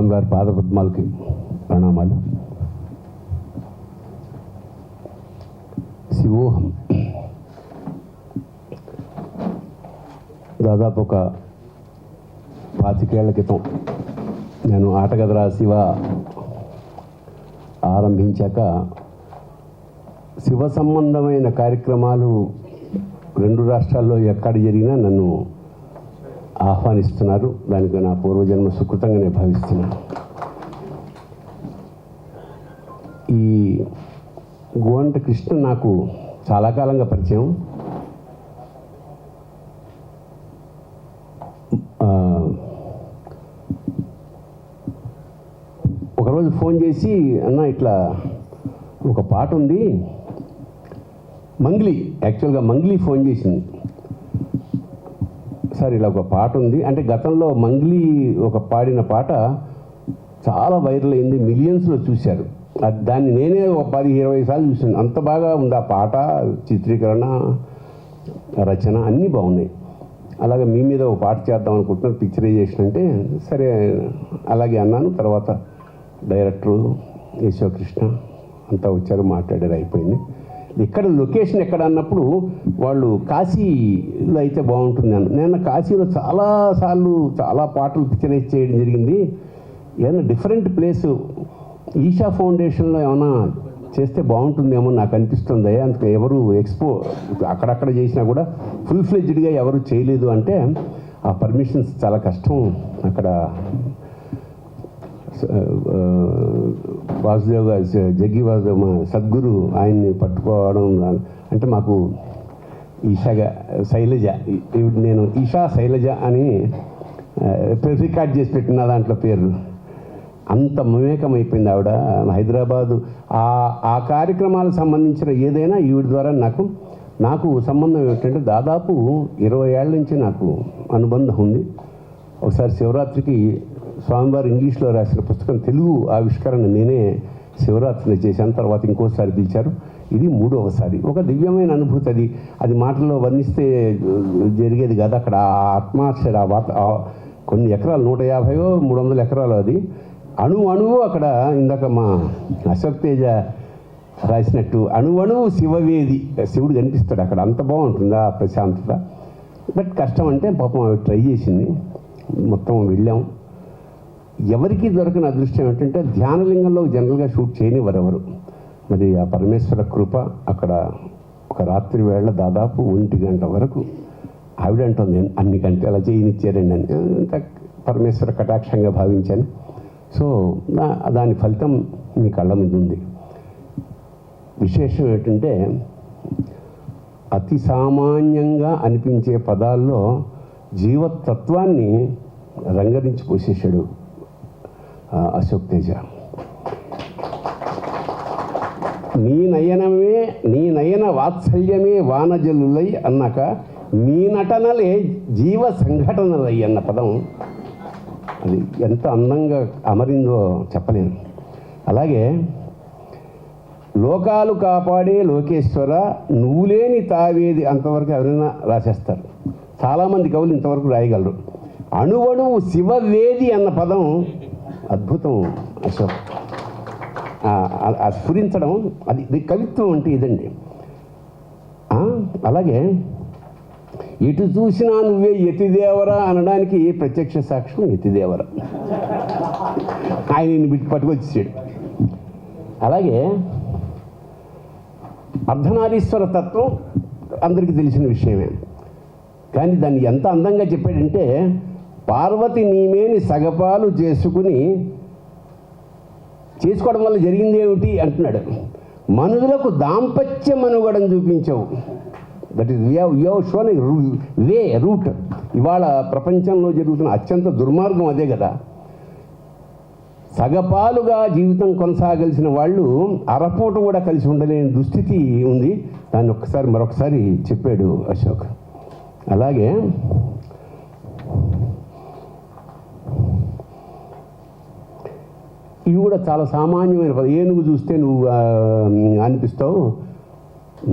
స్వామివారి పాదపద్మాలకి ప్రణామాలు. శివోహం దాదాపు ఒక 25 ఏళ్ల క్రితం నేను ఆటగదరా శివ ఆరంభించాక శివ సంబంధమైన కార్యక్రమాలు 2 రాష్ట్రాల్లో ఎక్కడ జరిగినా నన్ను ఆహ్వానిస్తున్నారు. దానికి నా పూర్వజన్మ సుకృతంగా నేను భావిస్తున్నాను. ఈ గోంట కృష్ణ నాకు చాలా కాలంగా పరిచయం. ఒకరోజు ఫోన్ చేసి, అన్న ఇట్లా ఒక పాట ఉంది, మంగ్లీ, యాక్చువల్గా మంగ్లీ ఫోన్ చేసింది, సార్ ఇలా ఒక పాట ఉంది అంటే. గతంలో మంగ్లీ ఒక పాడిన పాట చాలా వైరల్ అయింది, మిలియన్స్లో చూశారు. దాన్ని నేనే ఒక 10-20 సార్లు చూసాను. అంత బాగా ఉంది ఆ పాట, చిత్రీకరణ, రచన అన్నీ బాగున్నాయి. అలాగే మీ మీద ఒక పాట చేద్దాం అనుకుంటున్నాను, పిక్చరైజేషన్ అంటే సరే అలాగే అన్నాను. తర్వాత డైరెక్టరు యశోకృష్ణ అంతా వచ్చారు, మాట్లాడారు, అయిపోయింది. ఇక్కడ లొకేషన్ ఎక్కడ అన్నప్పుడు వాళ్ళు కాశీలో అయితే బాగుంటుంది అన్న. నేను కాశీలో చాలాసార్లు చాలా పాటలు పిక్చరైజ్ చేయడం జరిగింది. ఏదైనా డిఫరెంట్ ప్లేసు ఈషా ఫౌండేషన్లో ఏమైనా చేస్తే బాగుంటుందేమో నాకు అనిపిస్తుంది. అందుకే ఎవరు అక్కడక్కడ చేసినా కూడా ఫుల్ ఫ్లెడ్జ్డ్గా ఎవరు చేయలేదు అంటే ఆ పర్మిషన్స్ చాలా కష్టం. అక్కడ వాసుదేవ్ గారు, జగ్గి వాసుదేవ్ సద్గురు, ఆయన్ని పట్టుకోవడం అంటే మాకు శైలజ, నేను ఈషా శైలజ అని రికార్డ్ చేసి పెట్టిన దాంట్లో పేరు. అంత మమేకమైపోయింది ఆవిడ. హైదరాబాదు ఆ కార్యక్రమాలకు సంబంధించిన ఏదైనా ఈవిడ ద్వారా నాకు సంబంధం ఏమిటంటే దాదాపు 20 ఏళ్ళ నుంచి నాకు అనుబంధం ఉంది. ఒకసారి శివరాత్రికి స్వామివారు ఇంగ్లీష్లో రాసిన పుస్తకం తెలుగు ఆవిష్కరణ నేనే శివరాత్రిని చేశాను. తర్వాత ఇంకోసారి పిలిచారు, ఇది 3వసారి. ఒక దివ్యమైన అనుభూతి. అది మాటల్లో వర్ణిస్తే జరిగేది కాదు. అక్కడ ఆత్మాక్షర కొన్ని ఎకరాలు, 150-300 ఎకరాలు, అది అణువు అక్కడ. ఇందాక మా అశోక్ తేజ రాసినట్టు అణువు శివవేది, శివుడు కనిపిస్తాడు అక్కడ. అంత బాగుంటుంది ఆ ప్రశాంతత. బట్ కష్టం అంటే పాపం అవి ట్రై చేసింది, మొత్తం వెళ్ళాం. ఎవరికి దొరకని అదృష్టం ఏంటంటే ధ్యానలింగంలో జనరల్గా షూట్ చేయనివ్వరు ఎవరు. మరి ఆ పరమేశ్వర కృప అక్కడ ఒక రాత్రి వేళ దాదాపు 1 గంట వరకు ఆవిడ అంటుంది, అన్ని గంటలు అలా చేయనిచ్చారండి అని. అంత పరమేశ్వర కటాక్షంగా భావించాను. సో దాని ఫలితం మీ కళ్ళ మీద ఉంది. విశేషం ఏంటంటే అతి సామాన్యంగా అనిపించే పదాల్లో జీవతత్వాన్ని రంగరించి పోసేశాడు అశోక్ తేజ. నీ నయన వాత్సల్యమే వానజలులై అన్నాక మీ నటనలే జీవ సంఘటనలై అన్న పదం అది ఎంత అందంగా అమరిందో చెప్పలేను. అలాగే లోకాలు కాపాడే లోకేశ్వర నువ్వు లేని తావేది, అంతవరకు ఎవరైనా రాసేస్తారు. చాలామంది కవులు ఇంతవరకు రాయగలరు. అణువణువు శివవేది అన్న పదం అద్భుతం అశోక్. స్ఫురించడం అది కవిత్వం అంటే ఇదండి. అలాగే ఎటు చూసినా నువ్వే యతిదేవరా అనడానికి ప్రత్యక్ష సాక్ష్యం యతిదేవరా. ఆయన పట్టుకొచ్చాడు. అలాగే అర్ధనారీశ్వర తత్వం అందరికీ తెలిసిన విషయమే, కానీ దాన్ని ఎంత అందంగా చెప్పాడంటే పార్వతి నీమేని సగపాలు చేసుకోవడం వల్ల జరిగింది ఏమిటి అంటున్నాడు. మనుషులకు దాంపత్య మనుగడను చూపించావు. That is you shown route. ఇవాళ ప్రపంచంలో జరుగుతున్న అత్యంత దుర్మార్గం అదే కదా. సగపాలుగా జీవితం కొనసాగాల్సిన వాళ్ళు అరపూట కూడా కలిసి ఉండలేని దుస్థితి ఉంది. దాన్ని మరొకసారి చెప్పాడు అశోక్. అలాగే ఇవి కూడా చాలా సామాన్యమైన పదం. ఏనుగు చూస్తే నువ్వు అనిపిస్తావు,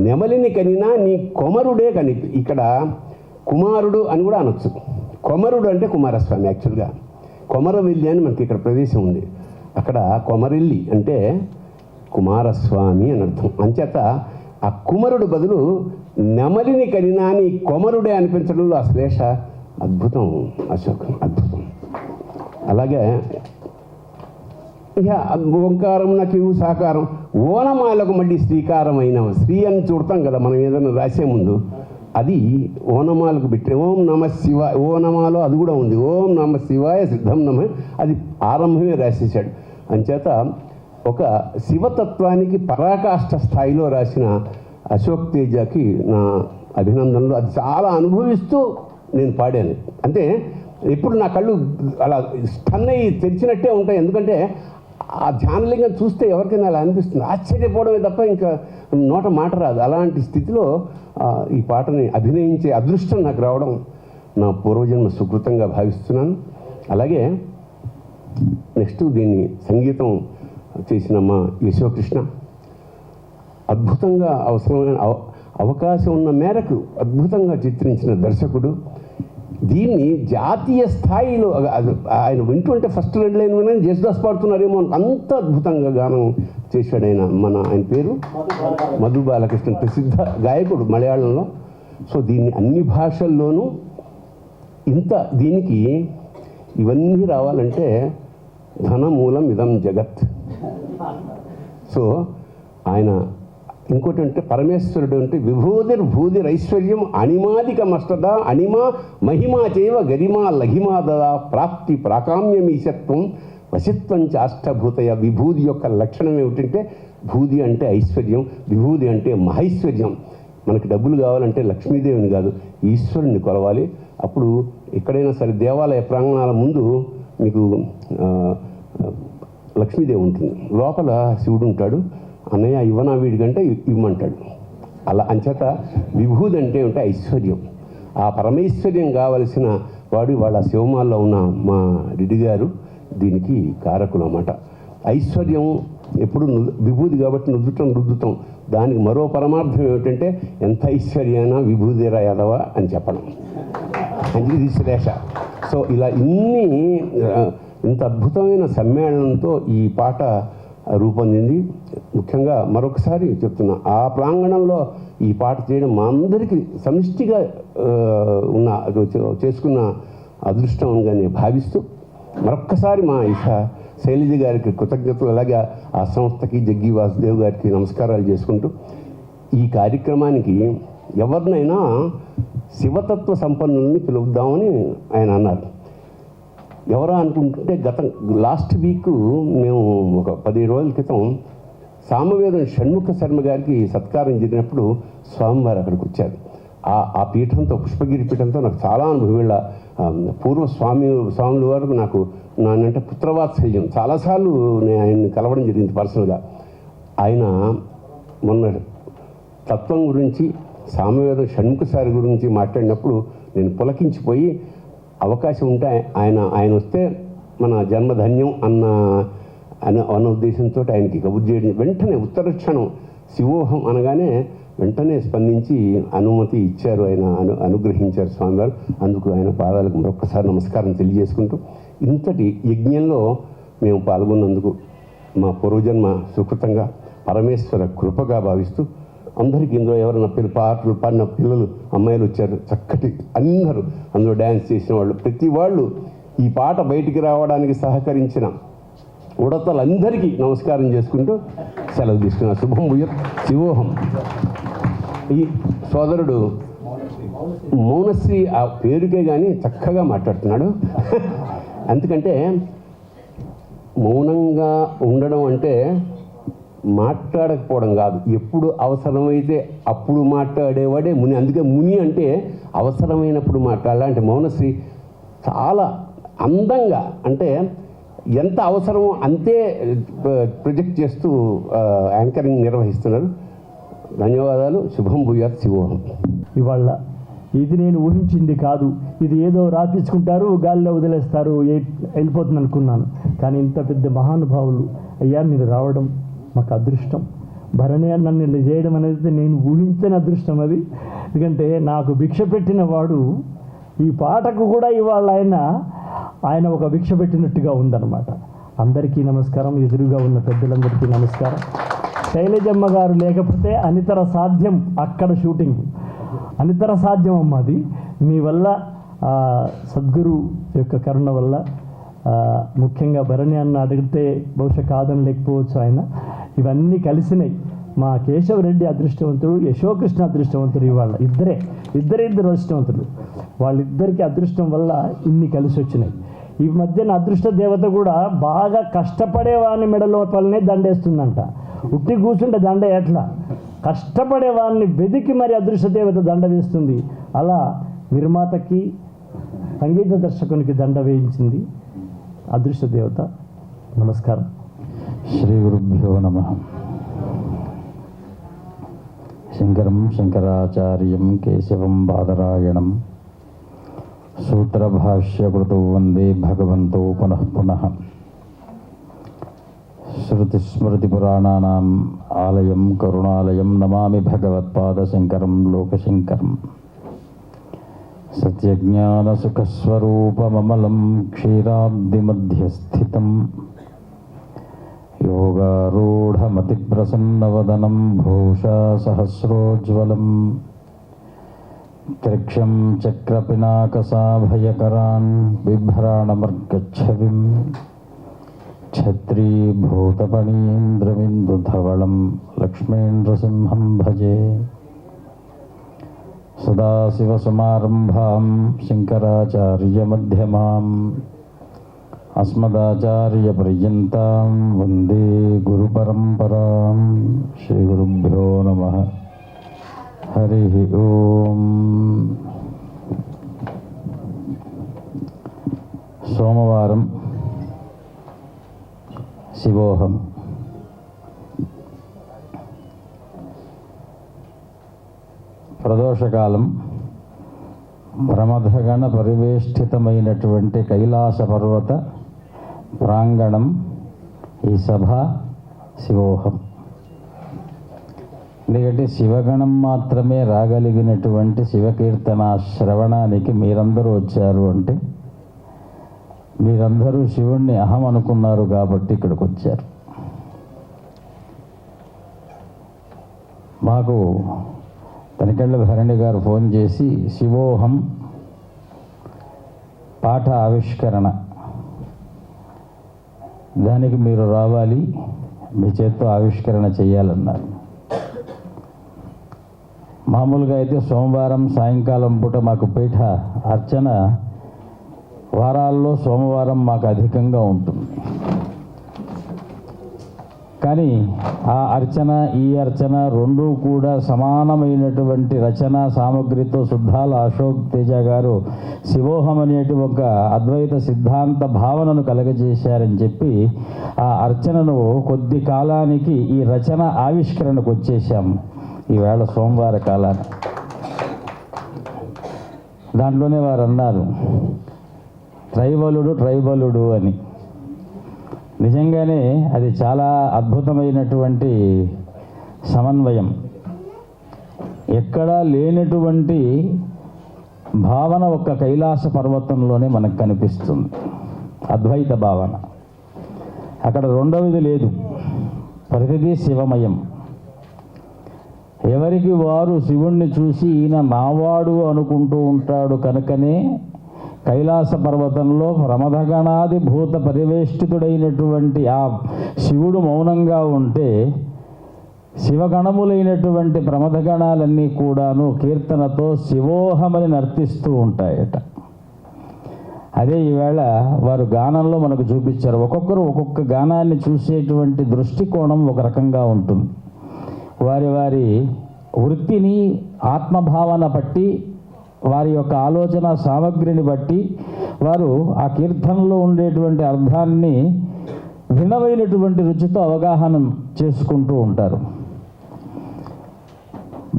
నెమలిని కనినా నీ కొమరుడే కని. ఇక్కడ కుమారుడు అని కూడా అనొచ్చు. కొమరుడు అంటే కుమారస్వామి. యాక్చువల్గా కొమరవెల్లి అని మనకి ఇక్కడ ప్రదేశం ఉంది. అక్కడ కొమరెల్లి అంటే కుమారస్వామి అని అర్థం. అంచేత ఆ కుమరుడు బదులు నెమలిని కనినాని కొమరుడే అనిపించడంలో ఆ శ్లేష అద్భుతం. అశోకం అద్భుతం. అలాగే ఇక ఓంకారం నాకు సాకారం, ఓనమాలకు మళ్ళీ శ్రీకారం అయిన శ్రీ అని చూడతాం కదా మనం ఏదైనా రాసే ముందు, అది ఓనమాలకు పెట్టి ఓం నమ శివాయ, ఓనమాలో అది కూడా ఉంది, ఓం నమ శివాయ సిద్ధం నమ, అది ఆరంభమే రాసేసాడు. అంచేత ఒక శివతత్వానికి పరాకాష్ఠ స్థాయిలో రాసిన అశోక్ తేజకి నా అభినందనలు. అది చాలా అనుభవిస్తూ నేను పాడాను. అంటే ఇప్పుడు నా కళ్ళు అలా స్టన్ అయ్యి తెరిచినట్టే ఉంటాయి. ఎందుకంటే ఆ ధ్యానలింగం చూస్తే ఎవరికైనా అలా అనిపిస్తుంది, ఆశ్చర్యపోవడమే తప్ప ఇంకా నోట మాట రాదు. అలాంటి స్థితిలో ఈ పాటని అభినయించే అదృష్టం నాకు రావడం నా పూర్వజన్మ సుకృతంగా భావిస్తున్నాను. అలాగే నెక్స్ట్ దీన్ని సంగీతం చేసిన మా యశోకృష్ణ అద్భుతంగా అవసరమైన అవకాశం ఉన్న మేరకు అద్భుతంగా చిత్రించిన దర్శకుడు. దీన్ని జాతీయ స్థాయిలో ఆయన వింటుంటే ఫస్ట్ రెడ్ లైన్ విన జేసుదాస్ పాడుతున్నారేమో అంత అద్భుతంగా గానం చేశాడు ఆయన. ఆయన పేరు మధు బాలకృష్ణ, ప్రసిద్ధ గాయకుడు మలయాళంలో. సో దీన్ని అన్ని భాషల్లోనూ దీనికి ఇవన్నీ రావాలంటే ధనమూలం ఇదం జగత్. సో ఆయన ఇంకోటి అంటే పరమేశ్వరుడు అంటే విభూతిర్భూతిరైశ్వర్యం అణిమాదికమష్టద అణిమా మహిమా చేవ గరిమా లఘిమా దదా ప్రాప్తి ప్రాకామ్యమీశత్వం వశిత్వం చాష్టభూతయ. విభూతి యొక్క లక్షణం ఏమిటంటే భూతి అంటే ఐశ్వర్యం, విభూతి అంటే మహైశ్వర్యం. మనకి డబ్బులు కావాలంటే లక్ష్మీదేవిని కాదు ఈశ్వరుని కొలవాలి. అప్పుడు ఎక్కడైనా సరే దేవాలయ ప్రాంగణాల ముందు మీకు లక్ష్మీదేవి ఉంటుంది, లోపల శివుడు ఉంటాడు. అన్నయ్య ఇవ్వనా వీడికంటే ఇవ్వమంటాడు. అలా అంచేత విభూతి అంటే ఐశ్వర్యం. ఆ పరమైశ్వర్యం కావలసిన వాడు వాళ్ళ శివమాల్లో ఉన్న మా రెడ్డి గారు దీనికి కారకులు అన్నమాట. ఐశ్వర్యం ఎప్పుడు విభూతి కాబట్టి రుద్దుతాం. దానికి మరో పరమార్థం ఏమిటంటే ఎంత ఐశ్వర్యమైనా విభూతిరా యాదవ అని చెప్పడం, ఇది శ్రేష. సో ఇలా ఇంత అద్భుతమైన సమ్మేళనంతో ఈ పాట రూపొందింది. ముఖ్యంగా మరొకసారి చెప్తున్నా, ఆ ప్రాంగణంలో ఈ పాట చేయడం మా అందరికీ సమిష్టిగా చేసుకున్న అదృష్టంగా నేను భావిస్తూ మరొక్కసారి మా శైలజ గారికి కృతజ్ఞతలు, అలాగే ఆ సంస్థకి జగ్గి వాసుదేవ్ గారికి నమస్కారాలు చేసుకుంటూ ఈ కార్యక్రమానికి ఎవరినైనా శివతత్వ సంపన్నుల్ని పిలుద్దామని ఆయన అన్నారు. ఎవరా అనుకుంటుంటే లాస్ట్ వీక్ మేము ఒక 10 రోజుల క్రితం సామవేదం షణ్ముఖ శర్మ గారికి సత్కారం జరిగినప్పుడు స్వామివారు అక్కడికి వచ్చారు. ఆ పీఠంతో, పుష్పగిరి పీఠంతో నాకు చాలా అనుభవం. వీళ్ళ పూర్వ స్వాముల వరకు నాకు నానంటే పుత్రవాత్సల్యం. చాలాసార్లు నేను ఆయన్ని కలవడం జరిగింది పర్సనల్గా. ఆయన మొన్న తత్వం గురించి, సామవేదం షణ్ముఖ సారి గురించి మాట్లాడినప్పుడు నేను పులకించిపోయి, అవకాశం ఉంటే ఆయన వస్తే మన జన్మధన్యం అన్న ఉద్దేశంతో ఆయనకి కబుర్ చేయడం, వెంటనే ఉత్తరక్షణం శివోహం అనగానే వెంటనే స్పందించి అనుమతి ఇచ్చారు, ఆయన అనుగ్రహించారు స్వామివారు. అందుకు ఆయన పాదాలకు మరొక్కసారి నమస్కారం తెలియజేసుకుంటూ, ఇంతటి యజ్ఞంలో మేము పాల్గొన్నందుకు మా పూర్వజన్మ సుకృతంగా పరమేశ్వర కృపగా భావిస్తూ, అందరికీ ఇందులో ఎవరైనా పాటలు పాడిన పిల్లలు, అమ్మాయిలు వచ్చారు, చక్కటి అందరూ అందులో డ్యాన్స్ చేసిన వాళ్ళు, ప్రతి వాళ్ళు ఈ పాట బయటికి రావడానికి సహకరించిన ఉడతలందరికీ నమస్కారం చేసుకుంటూ సెలవు తీసుకున్నా. శుభం భూయత్. శివోహం. ఈ సోదరుడు మౌనశ్రీ ఆ పేరుకే కానీ చక్కగా మాట్లాడుతున్నాడు. ఎందుకంటే మౌనంగా ఉండడం అంటే మాట్లాడకపోవడం కాదు, ఎప్పుడు అవసరమైతే అప్పుడు మాట్లాడేవాడే ముని. అందుకే ముని అంటే అవసరమైనప్పుడు మాట్లాడాలి. అంటే మౌనశ్రీ చాలా అందంగా, అంటే ఎంత అవసరమో అంతే ప్రొజెక్ట్ చేస్తూ యాంకరింగ్ నిర్వహిస్తున్నారు. ధన్యవాదాలు. శుభం భూయాత్. శివోహం. ఇవాళ ఇది నేను ఊహించింది కాదు, ఇది ఏదో రాపించుకుంటారు, గాలిలో వదిలేస్తారు, వెళ్ళిపోతుంది అనుకున్నాను. కానీ ఇంత పెద్ద మహానుభావులు అయ్యా మీరు రావడం మాకు అదృష్టం. భరణి నన్ను ఇలా చేయడం అనేది నేను ఊహించని అదృష్టం అది. ఎందుకంటే నాకు భిక్ష పెట్టిన వాడు ఈ పాటకు కూడా ఇవాళ ఆయన ఒక భిక్ష పెట్టినట్టుగా ఉందన్నమాట. అందరికీ నమస్కారం, ఎదురుగా ఉన్న పెద్దలందరికీ నమస్కారం. శైలజమ్మ గారు లేకపోతే అనితర సాధ్యం, అక్కడ షూటింగ్ అనితర సాధ్యం అమ్మ. అది మీ వల్ల సద్గురు యొక్క కరుణ వల్ల, ముఖ్యంగా భరణి అన్న అడిగితే బహుశా కాదని లేకపోవచ్చు ఆయన, ఇవన్నీ కలిసినాయి. మా కేశవరెడ్డి అదృష్టవంతుడు, యశోకృష్ణ అదృష్టవంతుడు. ఇవాళ ఇద్దరు అదృష్టవంతుడు. వాళ్ళిద్దరికి అదృష్టం వల్ల ఇన్ని కలిసి వచ్చినాయి. ఈ మధ్యన అదృష్ట దేవత కూడా బాగా కష్టపడేవాడిని మెడలో వల్లనే దండేస్తుందంట. ఉట్టి కూర్చుంటే దండ ఎట్లా, కష్టపడేవాడిని వెతికి మరి అదృష్ట దేవత దండ వేస్తుంది. అలా నిర్మాతకి, సంగీత దర్శకునికి దండ వేయించింది అదృష్ట దేవత. నమస్కారం. శ్రీ గురుభ్యో నమః. శంకరం శంకరాచార్యం కేశవం బాదరాయణం సూత్రభాష్యకృతౌ వందే భగవంతో పునః పునః. శృతిస్మృతిపురాణానాం ఆలయం కరుణాలయం నమామి భగవత్పాదశంకరం లోకశంకరం. సత్యజ్ఞానసుఖస్వరూపమమలం క్షీరాబ్దిమధ్యస్థితం యోగారూఢమతిప్రసన్నవదనం భూషా సహస్రోజ్వలం త్రిక్షం చక్రపినాకసాభయకరాన్ బిభ్రాణమర్గచ్ఛవిం ఛత్రీభూతపణీంద్రమిందుధవళం లక్ష్మీంద్రసింహం భజే. సదాశివసమారంభాం శంకరాచార్యమధ్యమాం అస్మదాచార్యపర్యంతాం వందే గురుపరంపరాం. శ్రీగురుభ్యో నమః. హరి ఓం. సోమవారం శివోహం. ప్రదోషకాలం. ప్రమథగణ పరివేష్టితమైనటువంటి కైలాస పర్వత ప్రాంగణం ఈ సభ శివోహం. ఎందుకంటే శివగణం మాత్రమే రాగలిగినటువంటి శివకీర్తన శ్రవణానికి మీరందరూ వచ్చారు అంటే మీరందరూ శివుణ్ణి అహం అనుకున్నారు కాబట్టి ఇక్కడికి వచ్చారు. మాకు తనికెళ్ళ భరణి గారు ఫోన్ చేసి శివోహం పాఠ ఆవిష్కరణ, దానికి మీరు రావాలి, మీ చేత్తో ఆవిష్కరణ చేయాలన్నారు. మామూలుగా అయితే సోమవారం సాయంకాలం పూట మాకు పీఠ అర్చన వారాల్లో సోమవారం మాకు అధికంగా ఉంటుంది. కానీ ఆ అర్చన ఈ అర్చన రెండూ కూడా సమానమైనటువంటి రచనా సామగ్రితో శుద్ధాల అశోక్ తేజ గారు శివోహం అనేటి ఒక అద్వైత సిద్ధాంత భావనను కలగజేశారని చెప్పి ఆ అర్చనను కొద్ది కాలానికి ఈ రచన ఆవిష్కరణకు వచ్చేసాము ఈవేళ సోమవార కాలాన్ని. దాంట్లోనే వారు అన్నారు ట్రైబలుడు అని. నిజంగానే అది చాలా అద్భుతమైనటువంటి సమన్వయం. ఎక్కడా లేనటువంటి భావన ఒక్క కైలాస పర్వతంలోనే మనకు కనిపిస్తుంది, అద్వైత భావన. అక్కడ రెండవది లేదు, ప్రతిదీ శివమయం. ఎవరికి వారు శివుణ్ణి చూసి ఈయన నావాడు అనుకుంటూ ఉంటాడు కనుకనే కైలాస పర్వతంలో ప్రమథగణాది భూత పరివేష్టితుడైనటువంటి ఆ శివుడు మౌనంగా ఉంటే శివగణములైనటువంటి ప్రమథగణాలన్నీ కూడాను కీర్తనతో శివోహమని నర్తిస్తూ ఉంటాయట. అదే ఈవేళ వారు గానంలో మనకు చూపించారు. ఒక్కొక్కరు ఒక్కొక్క గానాన్ని చూసేటువంటి దృష్టికోణం ఒక రకంగా ఉంటుంది. వారి వారి వృత్తిని ఆత్మభావన బట్టి, వారి యొక్క ఆలోచన సామగ్రిని బట్టి వారు ఆ కీర్తనలో ఉండేటువంటి అర్థాన్ని భిన్నమైనటువంటి రుచితో అవగాహన చేసుకుంటూ ఉంటారు.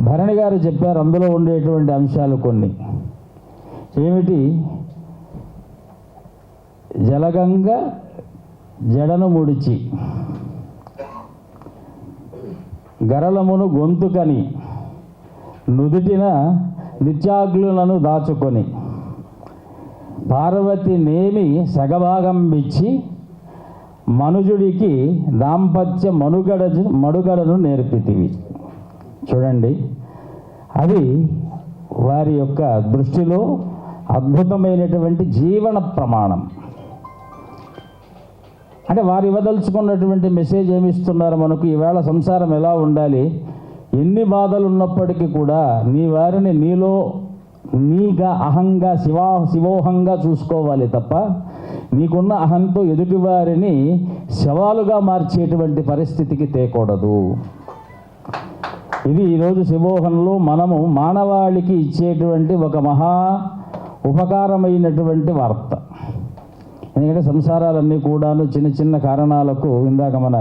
భరణి గారు చెప్పారు అందులో ఉండేటువంటి అంశాలు కొన్ని. ఏమిటి? జలగంగ జడను ముడిచి, గరళమును గొంతుకని, నుదుటిన నిత్యాగ్నులను దాచుకొని, పార్వతి నేమి సగభాగం ఇచ్చి మనుజుడికి దాంపత్య మనుగడను నేర్పితివి. చూడండి, అది వారి యొక్క దృష్టిలో అద్భుతమైనటువంటి జీవన ప్రమాణం. అంటే వారు ఇవ్వదలుచుకున్నటువంటి మెసేజ్ ఏమిస్తున్నారు మనకు? ఈవేళ సంసారం ఎలా ఉండాలి, ఎన్ని బాధలు ఉన్నప్పటికీ కూడా నీ వారిని నీగా అహంగా శివోహంగా చూసుకోవాలి తప్ప నీకున్న అహంతో ఎదుటి వారిని శవాలుగా మార్చేటువంటి పరిస్థితికి తేకూడదు. ఇది ఈరోజు శివోహంలో మనము మానవాళికి ఇచ్చేటువంటి ఒక మహా ఉపకారమైనటువంటి వార్త. ఎందుకంటే సంసారాలన్నీ కూడాను చిన్న చిన్న కారణాలకు, ఇందాక మన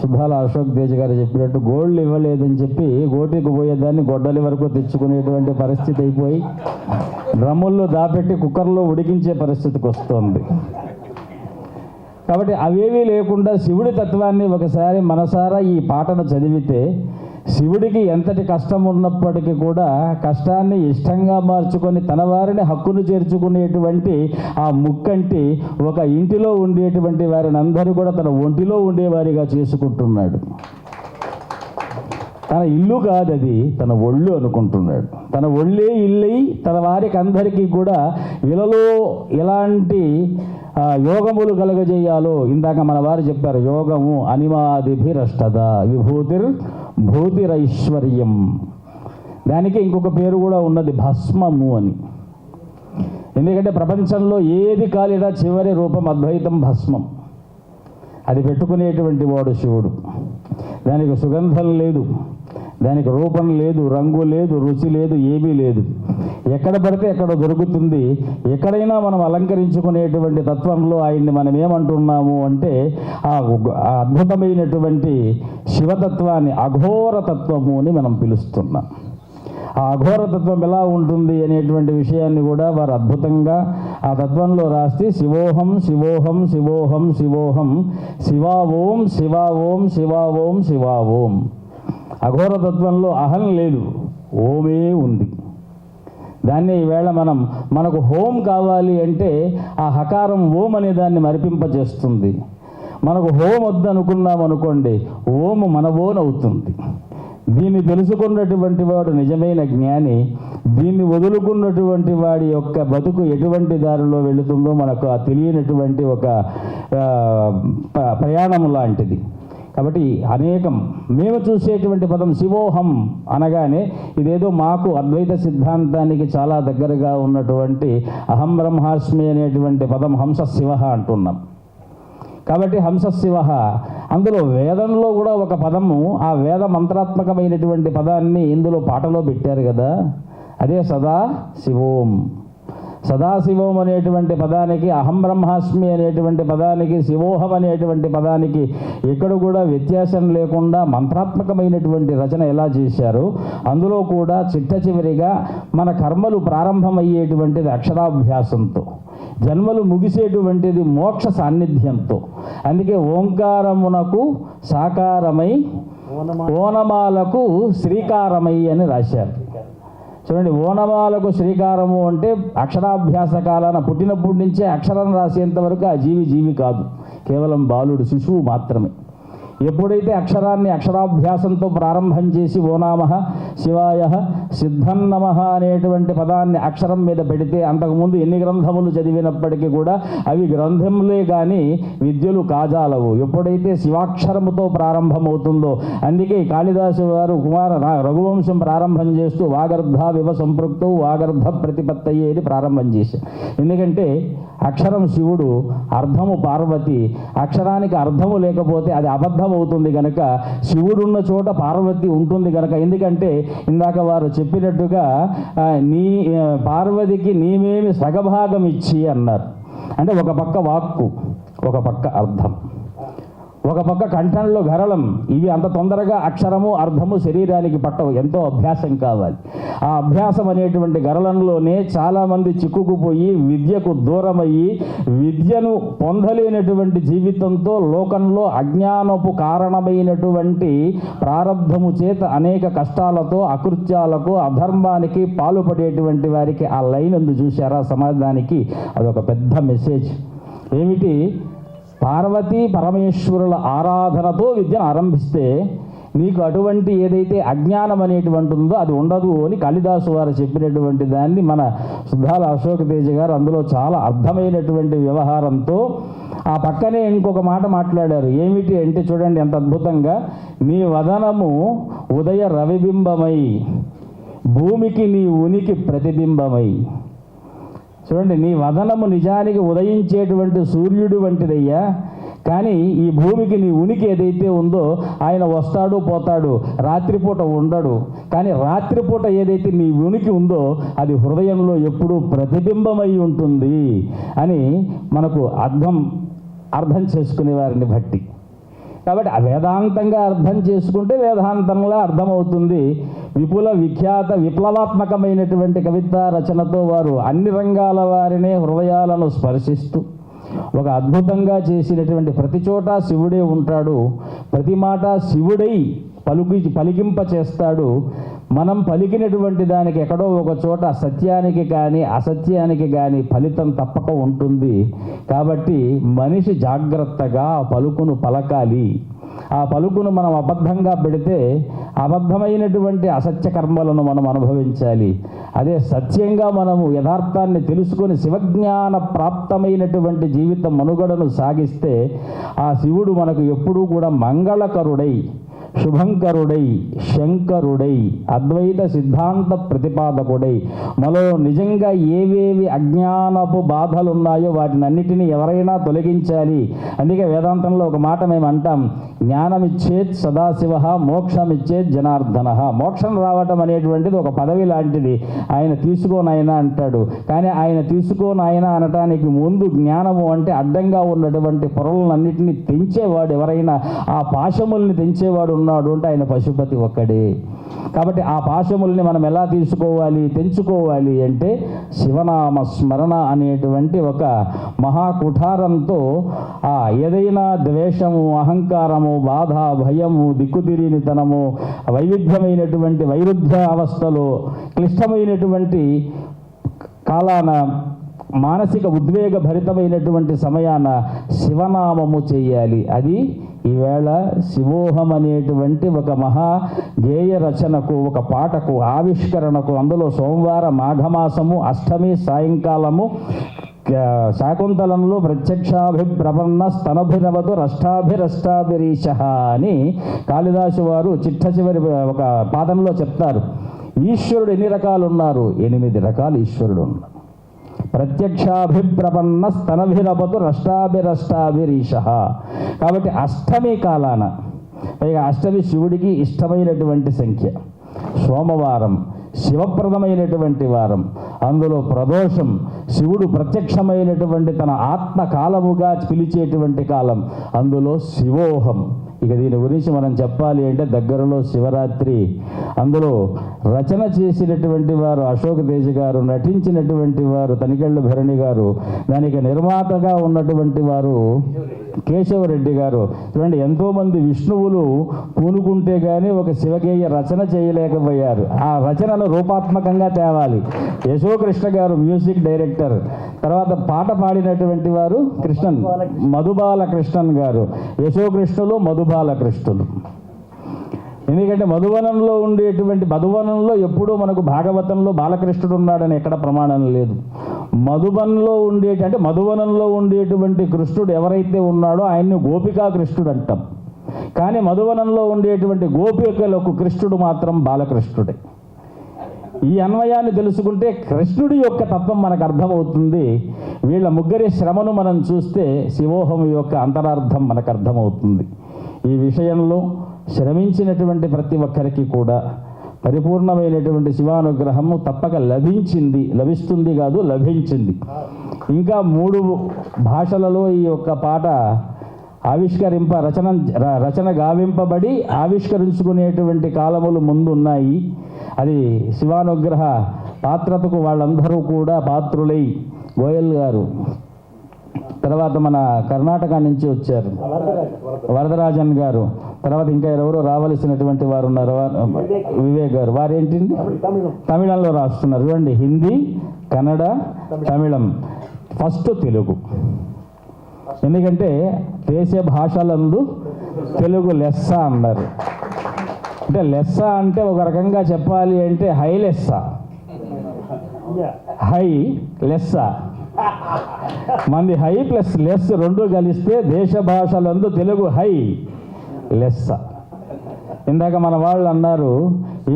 సుద్దాల అశోక్ తేజ గారు చెప్పినట్టు గోల్డ్ ఇవ్వలేదని చెప్పి గోటికి పోయేదాన్ని గొడ్డలి వరకు తెచ్చుకునేటువంటి పరిస్థితి అయిపోయి డ్రమ్ముల్లో దాపెట్టి కుక్కర్లో ఉడికించే పరిస్థితికి వస్తుంది. కాబట్టి అవేవీ లేకుండా శివుడి తత్వాన్ని ఒకసారి మనసారా ఈ పాటను చదివితే శివుడికి ఎంతటి కష్టం ఉన్నప్పటికీ కూడా కష్టాన్ని ఇష్టంగా మార్చుకొని తన వారిని హక్కును చేర్చుకునేటువంటి ఆ ముక్కంటి ఒక ఇంటిలో ఉండేటువంటి వారిని అందరూ కూడా తన ఒంటిలో ఉండేవారిగా చేసుకుంటున్నాడు. తన ఇల్లు కాదది, తన ఒళ్ళు అనుకుంటున్నాడు. తన ఒళ్ళే ఇల్లై తన వారికి అందరికీ కూడా ఇలలో ఎలాంటి యోగములు కలగజేయాలో ఇందాక మన వారు చెప్పారు. యోగము అనిమాదిభిరష్టద భూతిరైశ్వర్యం. దానికి ఇంకొక పేరు కూడా ఉన్నది, భస్మము అని. ఎందుకంటే ప్రపంచంలో ఏది కాలినా చివరి రూపం అద్వైతం, భస్మం. అది పెట్టుకునేటువంటి వాడు శివుడు. దానికి సుగంధం లేదు, దానికి రూపం లేదు, రంగు లేదు, రుచి లేదు, ఏమీ లేదు. ఎక్కడ పడితే ఎక్కడ దొరుకుతుంది. ఎక్కడైనా మనం అలంకరించుకునేటువంటి తత్వంలో ఆయన్ని మనం ఏమంటున్నాము అంటే ఆ అద్భుతమైనటువంటి శివతత్వాన్ని అఘోర తత్వము అని మనం పిలుస్తున్నాం. ఆ అఘోర తత్వం ఎలా ఉంటుంది అనేటువంటి విషయాన్ని కూడా వారు అద్భుతంగా ఆ తత్వంలో రాస్తే శివోహం శివోహం శివోహం శివోహం శివా ఓం శివా ఓం శివా ఓం శివా ఓం. అఘోర తత్వంలో అహం లేదు, ఓమే ఉంది. దాన్ని ఈవేళ మనకు హోం కావాలి అంటే ఆ హకారం ఓం అనే దాన్ని మరిపింపజేస్తుంది. మనకు హోం వద్దనుకున్నాం అనుకోండి, ఓము మన ఓన్ అవుతుంది. దీన్ని తెలుసుకున్నటువంటి వాడు నిజమైన జ్ఞాని. దీన్ని వదులుకున్నటువంటి వాడి యొక్క బతుకు ఎటువంటి దారిలో వెళుతుందో మనకు ఆ తెలియనటువంటి ఒక ప్రయాణం లాంటిది. కాబట్టి అనేకం మేము చూసేటువంటి పదం శివోహం అనగానే ఇదేదో మాకు అద్వైత సిద్ధాంతానికి చాలా దగ్గరగా ఉన్నటువంటి అహం బ్రహ్మాస్మి అనేటువంటి పదం హంస శివ అంటున్నాం. కాబట్టి హంస శివ, అందులో వేదంలో కూడా ఒక పదము, ఆ వేద మంత్రాత్మకమైనటువంటి పదాన్ని ఇందులో పాటలో పెట్టారు కదా, అదే సదా శివోం. సదాశివం అనేటువంటి పదానికి, అహం బ్రహ్మాస్మి అనేటువంటి పదానికి, శివోహం అనేటువంటి పదానికి ఎక్కడ కూడా వ్యత్యాసం లేకుండా మంత్రాత్మకమైనటువంటి రచన ఎలా చేశారో అందులో కూడా చిట్ట చివరిగా మన కర్మలు ప్రారంభమయ్యేటువంటిది అక్షరాభ్యాసంతో, జన్మలు ముగిసేటువంటిది మోక్ష సాన్నిధ్యంతో. అందుకే ఓంకారమునకు సాకారమై ఓనమాలకు శ్రీకారమై అని రాశారు. చూడండి, ఓనమాలకు శ్రీకారము అంటే అక్షరాభ్యాస కాలాన పుట్టినప్పటి నుంచే అక్షరం రాసేంత వరకు ఆ జీవి కాదు, కేవలం బాలుడు, శిశువు మాత్రమే. ఎప్పుడైతే అక్షరాన్ని అక్షరాభ్యాసంతో ప్రారంభం చేసి ఓనామః శివాయ సిద్ధన్నమః అనేటువంటి పదాన్ని అక్షరం మీద పెడితే, అంతకుముందు ఎన్ని గ్రంథములు చదివినప్పటికీ కూడా అవి గ్రంథములే కానీ విద్యలు కాజాలవు. ఎప్పుడైతే శివాక్షరముతో ప్రారంభమవుతుందో, అందుకే కాళిదాసు వారు రఘువంశం ప్రారంభం చేస్తూ వాగర్ధ వివ సంపృక్తౌ వాగర్ధ ప్రతిపత్తయే అని ప్రారంభం చేశారు. ఎందుకంటే అక్షరం శివుడు, అర్థము పార్వతి. అక్షరానికి అర్థము లేకపోతే అది అబద్ధం అవుతుంది కనుక శివుడున్న చోట పార్వతి ఉంటుంది కనుక. ఎందుకంటే ఇందాక వారు చెప్పినట్టుగా నీ పార్వతికి నీవేమి సగభాగం ఇచ్చి అన్నారు. అంటే ఒక పక్క వాక్కు, ఒక పక్క అర్థం. ఒక పక్క కంఠంలో గరళం. ఇవి అంత తొందరగా అక్షరము అర్థము శరీరానికి పట్టవు, ఎంతో అభ్యాసం కావాలి. ఆ అభ్యాసం అనేటువంటి గరళంలోనే చాలామంది చిక్కుకుపోయి విద్యకు దూరమయ్యి విద్యను పొందలేనటువంటి జీవితంతో లోకంలో అజ్ఞానపు కారణమైనటువంటి ప్రారంధము చేత అనేక కష్టాలతో అకృత్యాలకు అధర్మానికి పాలుపడేటువంటి వారికి ఆ లైన్ అందు చూశారా సమాజానికి అదొక పెద్ద మెసేజ్. ఏమిటి? పార్వతీ పరమేశ్వరుల ఆరాధనతో విద్యను ఆరంభిస్తే నీకు అటువంటి ఏదైతే అజ్ఞానం అనేటువంటి ఉందో అది ఉండదు అని కాళిదాసు వారు చెప్పినటువంటి దాన్ని మన సుద్దాల అశోక్ తేజ గారు అందులో చాలా అర్థమైనటువంటి వ్యవహారంతో ఆ పక్కనే ఇంకొక మాట మాట్లాడారు. ఏమిటి అంటే చూడండి ఎంత అద్భుతంగా, నీ వదనము ఉదయ రవిబింబమై భూమికి నీ ఉనికి ప్రతిబింబమై. చూడండి, నీ వదనము నిజానికి ఉదయించేటువంటి సూర్యుడు వంటిదయ్యా, కానీ ఈ భూమికి నీ ఉనికి ఏదైతే ఉందో ఆయన వస్తాడు పోతాడు, రాత్రిపూట ఉండడు. కానీ రాత్రిపూట ఏదైతే నీ ఉనికి ఉందో అది హృదయంలో ఎప్పుడూ ప్రతిబింబమై ఉంటుంది అని మనకు అర్థం చేసుకునే వారిని బట్టి. కాబట్టి వేదాంతంగా అర్థం చేసుకుంటే వేదాంతంలో అర్థమవుతుంది. విపుల విఖ్యాత విప్లవాత్మకమైనటువంటి కవితా రచనతో వారు అన్ని రంగాల వారినే హృదయాలను స్పర్శిస్తూ ఒక అద్భుతంగా చేసినటువంటి ప్రతి చోట శివుడే ఉంటాడు, ప్రతి మాట శివుడై పలికింప చేస్తాడు. మనం పలికినటువంటి దానికి ఎక్కడో ఒక చోట సత్యానికి కానీ అసత్యానికి కానీ ఫలితం తప్పక ఉంటుంది. కాబట్టి మనిషి జాగ్రత్తగా పలుకును పలకాలి. ఆ పలుకును మనం అబద్ధంగా పెడితే అబద్ధమైనటువంటి అసత్య కర్మలను మనం అనుభవించాలి. అదే సత్యంగా మనము యథార్థాన్ని తెలుసుకొని శివజ్ఞాన ప్రాప్తమైనటువంటి జీవితం మనుగడను సాగిస్తే ఆ శివుడు మనకు ఎప్పుడూ కూడా మంగళకరుడై శుభంకరుడై శంకరుడై అద్వైత సిద్ధాంత ప్రతిపాదకుడై మనలో నిజంగా ఏవేవి అజ్ఞానపు బాధలున్నాయో వాటినన్నిటినీ ఎవరైనా తొలగించాలి. అందుకే వేదాంతంలో ఒక మాట మేము అంటాం, జ్ఞానమిచ్చేత్ సదాశివ మోక్షమిచ్చేత్ జనార్దన. మోక్షం రావటం అనేటువంటిది ఒక పదవి లాంటిది. ఆయన తీసుకోనాయన అంటాడు, కానీ ఆయన తీసుకోనాయన అనటానికి ముందు జ్ఞానము అంటే అడ్డంగా ఉన్నటువంటి పొరలన్నింటినీ తెంచేవాడు ఎవరైనా, ఆ పాశముల్ని తెంచేవాడు ఉన్నాడు అంటే ఆయన పశుపతి ఒక్కడే. కాబట్టి ఆ పాశముల్ని మనం ఎలా తీసుకోవాలి, తెంచుకోవాలి అంటే శివనామ స్మరణ అనేటువంటి ఒక మహాకుఠారంతో ఆ ఏదైనా ద్వేషము, అహంకారము, బాధ, భయము, దిక్కుతిరినితనము, వైవిధ్యమైనటువంటి వైరుధ్య అవస్థలో క్లిష్టమైనటువంటి కాలాన మానసిక ఉద్వేగ భరితమైనటువంటి సమయాన శివనామము చేయాలి. అది ఈవేళ శివోహం అనేటువంటి ఒక మహా గేయ రచనకు, ఒక పాటకు, ఆవిష్కరణకు అందులో సోమవారం మాఘమాసము అష్టమి సాయంకాలము శాకుంతలంలో ప్రత్యక్షాభిప్రపన్న స్తనభినవతు రష్టాభిరష్టాభిరీశ అని కాళిదాసు వారు చిట్ట చివరి ఒక పాదంలో చెప్తారు. ఈశ్వరుడు ఎన్ని రకాలు ఉన్నారు? 8 రకాలు ఈశ్వరుడు ఉన్నారు. ప్రత్యక్షాభిప్రపన్న స్తనభిరపతు రష్టాభిరష్టాభిరీశ. కాబట్టి అష్టమి కాలాన, పైగా అష్టమి శివుడికి ఇష్టమైనటువంటి సంఖ్య, సోమవారం శివప్రదమైనటువంటి వారం, అందులో ప్రదోషం శివుడు ప్రత్యక్షమైనటువంటి తన ఆత్మ కాలముగా పిలిచేటువంటి కాలం, అందులో శివోహం. ఇక దీని గురించి మనం చెప్పాలి అంటే దగ్గరలో శివరాత్రి. అందులో రచన చేసినటువంటి వారు అశోక్ తేజ గారు, నటించినటువంటి వారు తనికెళ్ళ భరణి గారు, దానికి నిర్మాతగా ఉన్నటువంటి వారు కేశవరెడ్డి గారు. చూడండి, ఎంతోమంది విష్ణువులు పూనుకుంటే కానీ ఒక శివగేయ రచన చేయలేకపోయారు. ఆ రచనను రూపాత్మకంగా తేవాలి. యశోకృష్ణ గారు మ్యూజిక్ డైరెక్టర్, తర్వాత పాట పాడినటువంటి వారు మధుబాలకృష్ణన్ గారు. యశోకృష్ణులు మధుబాలకృష్ణులు. ఎందుకంటే మధువనంలో ఎప్పుడూ మనకు భాగవతంలో బాలకృష్ణుడు ఉన్నాడని ఎక్కడ ప్రమాణం లేదు. మధువనంలో ఉండేటువంటి కృష్ణుడు ఎవరైతే ఉన్నాడో ఆయన్ని గోపికా కృష్ణుడు అంటాం. కానీ మధువనంలో ఉండేటువంటి గోపికలకు కృష్ణుడు మాత్రం బాలకృష్ణుడే. ఈ అన్వయాన్ని తెలుసుకుంటే కృష్ణుడి యొక్క తత్వం మనకు అర్థమవుతుంది. వీళ్ళ ముగ్గురి శ్రమను మనం చూస్తే శివోహం యొక్క అంతరార్థం మనకు అర్థమవుతుంది. ఈ విషయంలో శ్రమించినటువంటి ప్రతి ఒక్కరికి కూడా పరిపూర్ణమైనటువంటి శివానుగ్రహము తప్పక లభిస్తుంది కాదు లభించింది. ఇంకా 3 భాషలలో ఈ యొక్క పాట రచన గావింపబడి ఆవిష్కరించుకునేటువంటి కాలములు ముందున్నాయి. అది శివానుగ్రహ పాత్రతకు వాళ్ళందరూ కూడా పాత్రులై, గోయల్ గారు, తర్వాత మన కర్ణాటక నుంచి వచ్చారు వరదరాజన్ గారు, తర్వాత ఇంకా ఎవరో రావలసినటువంటి వారు ఉన్నారు, వివేక్ గారు, వారేంటి తమిళంలో రాస్తున్నారు. చూడండి, హిందీ, కన్నడ, తమిళం, ఫస్ట్ తెలుగు. ఎందుకంటే దేశ భాషలందు తెలుగు లెస్స అన్నారు. అంటే లెస్స అంటే ఒక రకంగా చెప్పాలి అంటే హై లెస్స, హై లెస్స, మంది హై ప్లస్ లెస్ రెండు కలిస్తే దేశ భాషలందు తెలుగు హై లెస్స. ఇందాక మన వాళ్ళు అన్నారు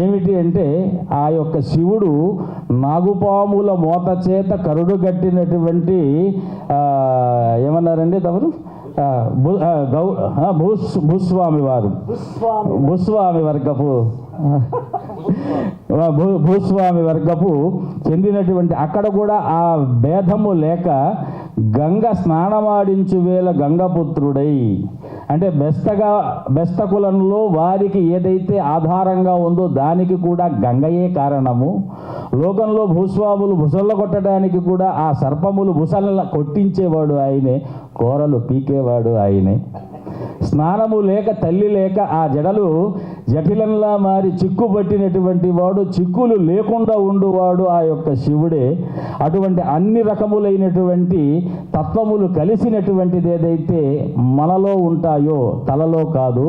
ఏమిటి అంటే ఆ యొక్క శివుడు నాగుపాముల మోత చేత కరుడు కట్టినటువంటి ఏమన్నారండి తమరు భూస్వామి వారు, భూస్వామి వర్గపు చెందినటువంటి, అక్కడ కూడా ఆ భేదము లేక గంగ స్నానమాడించు వేళ గంగపుత్రుడై, అంటే బెస్త కులంలో వారికి ఏదైతే ఆధారంగా ఉందో దానికి కూడా గంగయే కారణము. లోకంలో భూస్వాములు బుసల్ల కొట్టడానికి కూడా ఆ సర్పములు బుసల కొట్టించేవాడు ఆయనే, కోరలు పీకేవాడు ఆయనే. స్నానము లేక తల్లి లేక ఆ జడలు జటిలంలా మారి చిక్కు పట్టినటువంటి వాడు, చిక్కులు లేకుండా ఉండువాడు ఆ యొక్క శివుడే. అటువంటి అన్ని రకములైనటువంటి తత్వములు కలిసినటువంటిది ఏదైతే మనలో ఉంటాయో, తలలో కాదు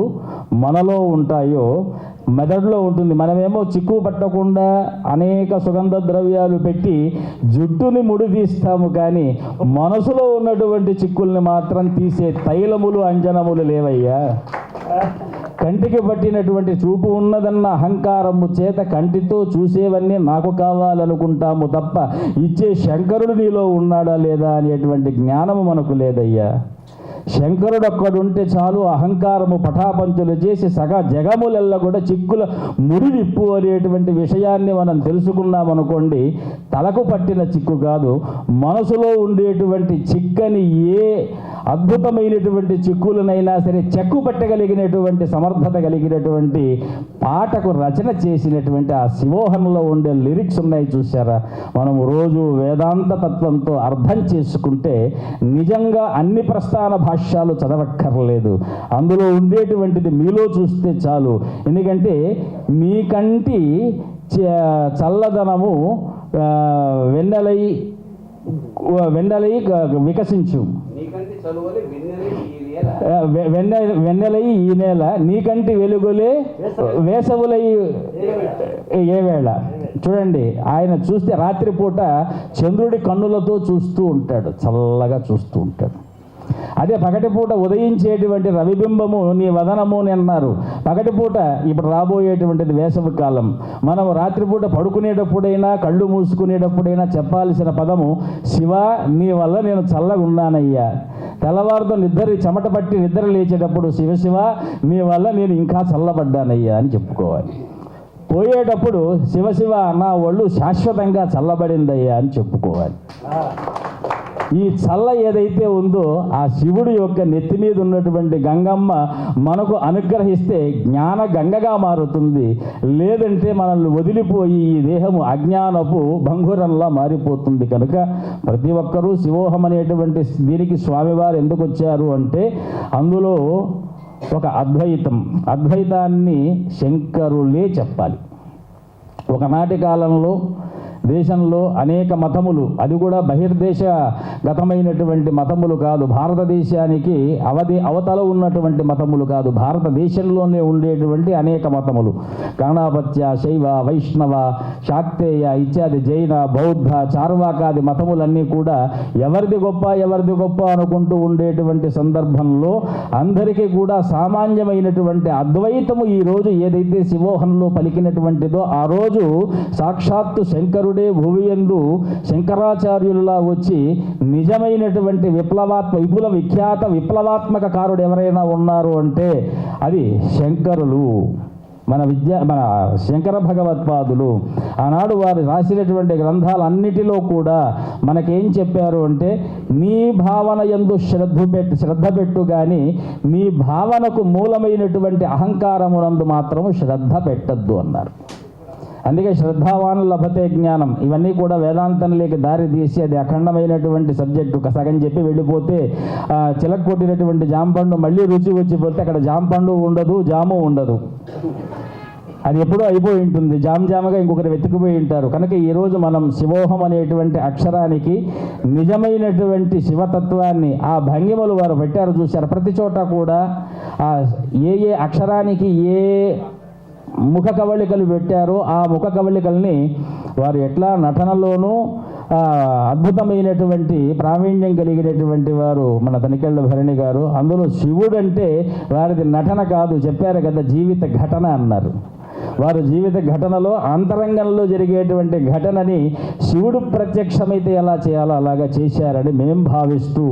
మనలో ఉంటాయో, మెదడులో ఉంటుంది. మనమేమో చిక్కు పట్టకుండా అనేక సుగంధ ద్రవ్యాలు పెట్టి జుట్టుని ముడిదీస్తాము, కానీ మనసులో ఉన్నటువంటి చిక్కుల్ని మాత్రం తీసే తైలములు అంజనములు లేవయ్యా. కంటికి పట్టినటువంటి చూపు ఉన్నదన్న అహంకారము చేత కంటితో చూసేవన్నీ నాకు కావాలనుకుంటాము తప్ప ఇచ్చే శంకరుడు నీలో ఉన్నాడా లేదా అనేటువంటి జ్ఞానము మనకు లేదయ్యా. శంకరుడు ఒక్కడుంటే చాలు, అహంకారము పటాపంచులు చేసి సగ జగములెల్ల కూడా చిక్కుల ముడివిప్పు అనేటువంటి విషయాన్ని మనం తెలుసుకున్నామనుకోండి, తలకు పట్టిన చిక్కు కాదు, మనసులో ఉండేటువంటి చిక్కని ఏ అద్భుతమైనటువంటి చిక్కులనైనా సరే చెక్కు పట్టగలిగినటువంటి సమర్థత కలిగినటువంటి పాటకు రచన చేసినటువంటి ఆ శివోహంలో ఉండే లిరిక్స్ ఉన్నాయి చూసారా. మనం రోజు వేదాంత తత్వంతో అర్థం చేసుకుంటే నిజంగా అన్ని ప్రస్థాన భాష్యాలు చదవక్కర్లేదు, అందులో ఉండేటువంటిది మీలో చూస్తే చాలు. ఎందుకంటే మీ కంటి చల్లదనము వెన్నెలై వికసించు, వెన్నెలై ఈ నేల, నీకంటి వెలుగులే వేసవులై ఏ వేళ. చూడండి, ఆయన చూస్తే రాత్రిపూట చంద్రుడి కన్నులతో చూస్తూ ఉంటాడు, చల్లగా చూస్తూ ఉంటాడు. అదే పగటిపూట ఉదయించేటువంటి రవిబింబము నీ వదనము అని అన్నారు. పగటిపూట ఇప్పుడు రాబోయేటువంటిది వేసవి కాలం. మనం రాత్రిపూట పడుకునేటప్పుడైనా కళ్ళు మూసుకునేటప్పుడైనా చెప్పాల్సిన పదము శివ నీ వల్ల నేను చల్లగా ఉన్నానయ్యా. తెల్లవారుతో చెమట పట్టి నిద్ర లేచేటప్పుడు శివ శివ నీ వల్ల నేను ఇంకా చల్లబడ్డానయ్యా అని చెప్పుకోవాలి. పోయేటప్పుడు శివ శివ నా ఒళ్ళు శాశ్వతంగా చల్లబడిందయ్యా అని చెప్పుకోవాలి. ఈ చల్ల ఏదైతే ఉందో ఆ శివుడి యొక్క నెత్తి మీద ఉన్నటువంటి గంగమ్మ మనకు అనుగ్రహిస్తే జ్ఞాన గంగగా మారుతుంది. లేదంటే మనల్ని వదిలిపోయి ఈ దేహము అజ్ఞానపు భంగురంలా మారిపోతుంది. కనుక ప్రతి ఒక్కరూ శివోహం అనేటువంటి దీనికి స్వామివారు ఎందుకు వచ్చారు అంటే అందులో ఒక అద్వైతాన్ని శంకరులే చెప్పాలి. ఒకనాటి కాలంలో దేశంలో అనేక మతములు, అది కూడా బహిర్దేశగతమైనటువంటి మతములు కాదు, భారతదేశానికి అవతల ఉన్నటువంటి మతములు కాదు, భారతదేశంలోనే ఉండేటువంటి అనేక మతములు, గణాపత్య, శైవ, వైష్ణవ, శాక్తేయ ఇత్యాది జైన, బౌద్ధ, చార్వాకాది మతములన్నీ కూడా ఎవరిది గొప్ప అనుకుంటూ ఉండేటువంటి సందర్భంలో అందరికీ కూడా సామాన్యమైనటువంటి అద్వైతము ఈరోజు ఏదైతే శివోహంలో పలికినటువంటిదో ఆ రోజు సాక్షాత్తు శంకరుడు భూమియందు శంకరాచార్యులా వచ్చి నిజమైనటువంటి విఖ్యాత విప్లవాత్మక కారుడు ఎవరైనా ఉన్నారు అంటే అది శంకరులు. మన శంకర భగవత్పాదులు ఆనాడు వారు రాసినటువంటి గ్రంథాలన్నిటిలో కూడా మనకేం చెప్పారు అంటే, నీ భావన యందు శ్రద్ధ పెట్టు కానీ నీ భావనకు మూలమైనటువంటి అహంకారమునందు మాత్రము శ్రద్ధ పెట్టద్దు అన్నారు. అందుకే శ్రద్ధావాన్ లభతే జ్ఞానం ఇవన్నీ కూడా వేదాంతంలోకి దారి తీసి అది అఖండమైనటువంటి సబ్జెక్టు. సగం చెప్పి వెళ్ళిపోతే చిలక కొట్టినటువంటి జాంపండు మళ్ళీ రుచి వచ్చిపోతే అక్కడ జాంపండు ఉండదు, జాము ఉండదు, అది ఎప్పుడూ అయిపోయి ఉంటుంది, జామ్గా ఇంకొకరు వెతుకుపోయి ఉంటారు. కనుక ఈరోజు మనం శివోహం అనేటువంటి అక్షరానికి నిజమైనటువంటి శివతత్వాన్ని ఆ భంగిమలు వారు పెట్టారు, చూశారు. ప్రతి చోట కూడా ఏ అక్షరానికి ఏ ముఖ కవళికలు పెట్టారో ఆ ముఖ కవళికల్ని వారు ఎట్లా నటనలోనూ అద్భుతమైనటువంటి ప్రావీణ్యం కలిగినటువంటి వారు మన తనికెళ్ళ భరణి గారు. అందులో శివుడు అంటే వారిది నటన కాదు, చెప్పారు కదా, జీవిత ఘటన అన్నారు. వారు జీవిత ఘటనలో అంతరంగంలో జరిగేటువంటి ఘటనని శివుడు ప్రత్యక్షమైతే ఎలా చేయాలో అలాగా చేశారని మేము భావిస్తూ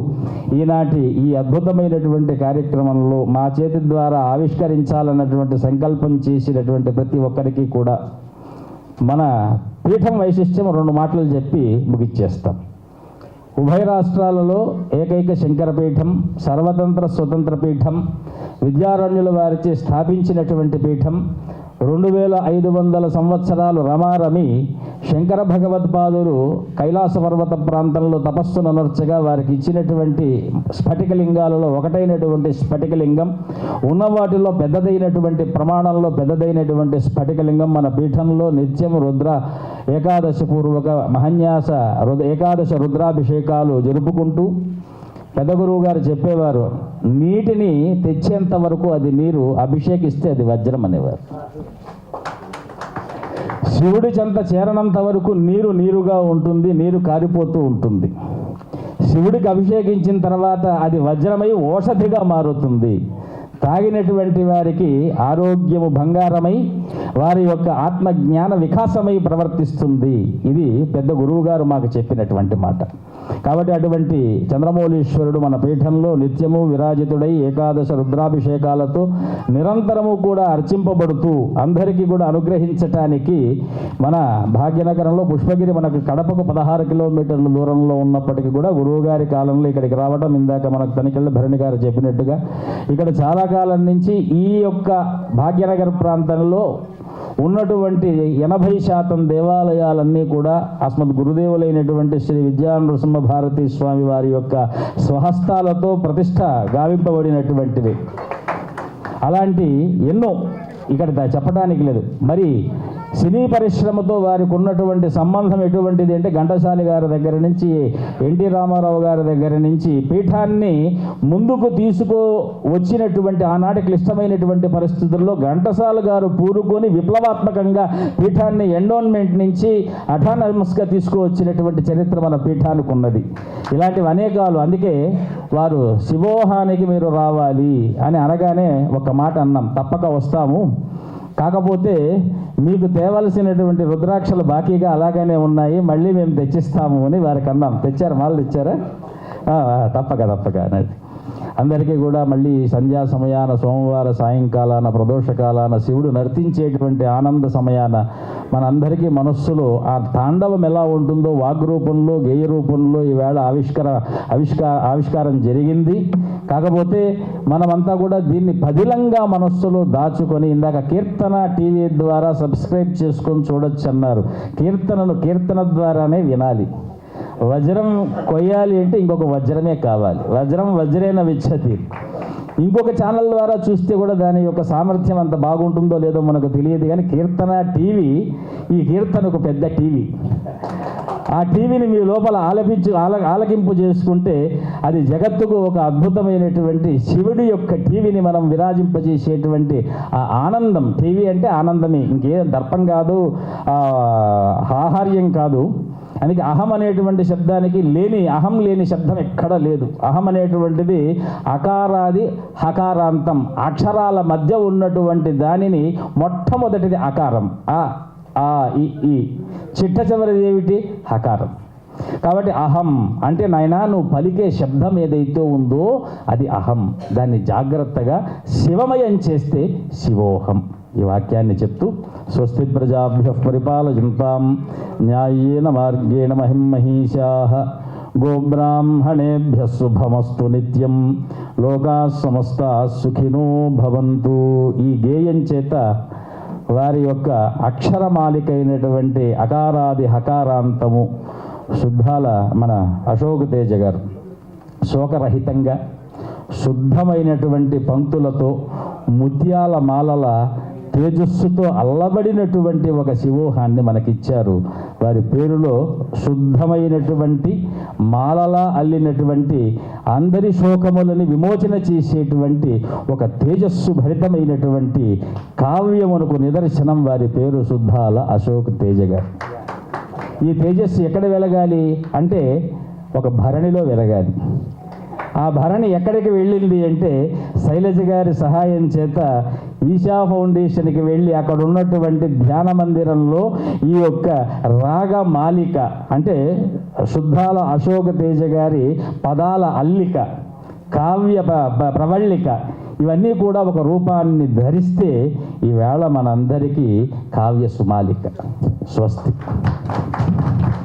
ఈనాటి ఈ అద్భుతమైనటువంటి కార్యక్రమంలో మా చేతి ద్వారా ఆవిష్కరించాలన్నటువంటి సంకల్పం చేసినటువంటి ప్రతి ఒక్కరికి కూడా మన పీఠం వైశిష్ట్యం 2 మాటలు చెప్పి ముగిచ్చేస్తాం. ఉభయ రాష్ట్రాలలో ఏకైక శంకరపీఠం, సర్వతంత్ర స్వతంత్ర పీఠం, విద్యారణ్యుల వారిచే స్థాపించినటువంటి పీఠం. 2500 సంవత్సరాలు రమారమి శంకర భగవత్పాదులు కైలాస పర్వత ప్రాంతంలో తపస్సును నర్చగా వారికి ఇచ్చినటువంటి స్ఫటికలింగాలలో ఒకటైనటువంటి స్ఫటికలింగం, ఉన్న వాటిలో పెద్దదైనటువంటి ప్రమాణంలో పెద్దదైనటువంటి స్ఫటికలింగం మన పీఠంలో నిత్యం రుద్ర ఏకాదశి పూర్వక మహన్యాస ఏకాదశ రుద్రాభిషేకాలు జరుపుకుంటూ పెద్ద గురువు గారు చెప్పేవారు, నీటిని తెచ్చేంత వరకు అది నీరు, అభిషేకిస్తే అది వజ్రం అనేవారు. శివుడి చెంత చేరనంత వరకు నీరు నీరుగా ఉంటుంది, నీరు కారిపోతూ ఉంటుంది. శివుడికి అభిషేకించిన తర్వాత అది వజ్రమై ఓషధిగా మారుతుంది. తాగినటువంటి వారికి ఆరోగ్యము బంగారమై వారి యొక్క ఆత్మజ్ఞాన వికాసమై ప్రవర్తిస్తుంది. ఇది పెద్ద గురువు గారు మాకు చెప్పినటువంటి మాట. కాబట్టి అటువంటి చంద్రమౌళీశ్వరుడు మన పీఠంలో నిత్యము విరాజితుడై ఏకాదశ రుద్రాభిషేకాలతో నిరంతరము కూడా అర్చింపబడుతూ అందరికీ కూడా అనుగ్రహించటానికి మన భాగ్యనగరంలో పుష్పగిరి మనకు కడపకు 16 కిలోమీటర్ల దూరంలో ఉన్నప్పటికీ కూడా గురువుగారి కాలంలో ఇక్కడికి రావడం, ఇందాక మనకు తనికెళ్ళ భరణి గారు చెప్పినట్టుగా ఇక్కడ చాలా కాలం నుంచి ఈ యొక్క భాగ్యనగర్ ప్రాంతంలో ఉన్నటువంటి 80% దేవాలయాలన్నీ కూడా అస్మద్ గురుదేవులైనటువంటి శ్రీ విద్యానృసింహ భారతీ స్వామి వారి యొక్క స్వహస్తాలతో ప్రతిష్ట గావింపబడినటువంటివి. అలాంటి ఎన్నో ఇక్కడ చెప్పడానికి లేదు. మరి సినీ పరిశ్రమతో వారికి ఉన్నటువంటి సంబంధం ఎటువంటిది అంటే, ఘంటసాలి గారి దగ్గర నుంచి ఎన్టీ రామారావు గారి దగ్గర నుంచి పీఠాన్ని ముందుకు వచ్చినటువంటి ఆనాటి క్లిష్టమైనటువంటి పరిస్థితుల్లో ఘంటసాల గారు పూరుకొని విప్లవాత్మకంగా పీఠాన్ని ఎండోన్మెంట్ నుంచి అటానమస్గా తీసుకువచ్చినటువంటి చరిత్ర మన పీఠానికి ఉన్నది. ఇలాంటివి అనేకాలు. అందుకే వారు శివోహానికి మీరు రావాలి అని అనగానే ఒక మాట అన్నాం, తప్పక వస్తాము, కాకపోతే మీకు తేవలసినటువంటి రుద్రాక్షలు బాకీగా అలాగనే ఉన్నాయి, మళ్ళీ మేము తెచ్చిస్తాము అని వారికి అన్నాం. తెచ్చారు, మాలు తెచ్చారా? తప్పక అనేది. అందరికీ కూడా మళ్ళీ సంధ్యా సమయాన, సోమవార సాయంకాలాన, ప్రదోషకాలాన శివుడు నర్తించేటువంటి ఆనంద సమయాన మనందరికీ మనస్సులో ఆ తాండవం ఎలా ఉంటుందో వాగ్రూపంలో, గేయ రూపంలో ఈవేళ ఆవిష్కారం జరిగింది. కాకపోతే మనమంతా కూడా దీన్ని పదిలంగా మనస్సులో దాచుకొని, ఇందాక కీర్తన టీవీ ద్వారా సబ్స్క్రైబ్ చేసుకొని చూడొచ్చు అన్నారు. కీర్తన ద్వారానే వినాలి. వజ్రం కొయ్యాలి అంటే ఇంకొక వజ్రమే కావాలి. వజ్రేన విచ్చతి. ఇంకొక ఛానల్ ద్వారా చూస్తే కూడా దాని యొక్క సామర్థ్యం అంత బాగుంటుందో లేదో మనకు తెలియదు. కానీ కీర్తన టీవీ, ఈ కీర్తనకు పెద్ద టీవీ. ఆ టీవీని మీ లోపల ఆలకింపు చేసుకుంటే అది జగత్తుకు ఒక అద్భుతమైనటువంటి శివుడి యొక్క టీవీని మనం విరాజింపజేసేటువంటి ఆ ఆనందం. టీవీ అంటే ఆనందమే, ఇంకేం దర్పం కాదు, ఆహార్యం కాదు. అందుకే అహం అనేటువంటి శబ్దానికి అహం లేని శబ్దం ఎక్కడా లేదు. అహం అనేటువంటిది అకారాది హకారాంతం, అక్షరాల మధ్య ఉన్నటువంటి దానిని మొట్టమొదటిది అకారం. ఈ చిట్ట చివరిది ఏమిటి? హకారం. కాబట్టి అహం అంటే నాయనా నువ్వు పలికే శబ్దం ఏదైతే ఉందో అది అహం. దాన్ని జాగ్రత్తగా శివమయం చేస్తే శివోహం. ఈ వాక్యాన్ని చెప్తూ స్వస్తి ప్రజాభ్యః పరిపాలయంతాం న్యాయేన మార్గేణ మహిమహీషాః గోబ్రాహ్మణేభ్యः శుభమస్తు నిత్యం లోకాః సమస్తాః సుఖినో భవంతు. ఈ గేయం చేత వారి యొక్క అక్షరమాలికైనటువంటి అకారాది హకారాంతము శుద్ధాల మన అశోక్ తేజ గారు శోకరహితంగా శుద్ధమైనటువంటి పంక్తులతో ముత్యాల మాలల తేజస్సుతో అల్లబడినటువంటి ఒక శివోహాన్ని మనకిచ్చారు. వారి పేరులో శుద్ధమైనటువంటి మాలలా అల్లినటువంటి అందరి శోకములని విమోచన చేసేటువంటి ఒక తేజస్సు భరితమైనటువంటి కావ్యమునకు నిదర్శనం వారి పేరు శుద్ధాల అశోక్ తేజ గారు. ఈ తేజస్సు ఎక్కడ వెలగాలి అంటే ఒక భరణిలో వెలగాలి. ఆ భరణి ఎక్కడికి వెళ్ళింది అంటే శైలజ గారి సహాయం చేత ఈశా ఫౌండేషన్కి వెళ్ళి అక్కడ ఉన్నటువంటి ధ్యాన మందిరంలో ఈ యొక్క రాగమాలిక అంటే శుద్ధాల అశోక తేజ గారి పదాల అల్లిక, కావ్య ప్రవళిక ఇవన్నీ కూడా ఒక రూపాన్ని ధరిస్తే ఈవేళ మనందరికీ కావ్య సుమాలిక. స్వస్తి.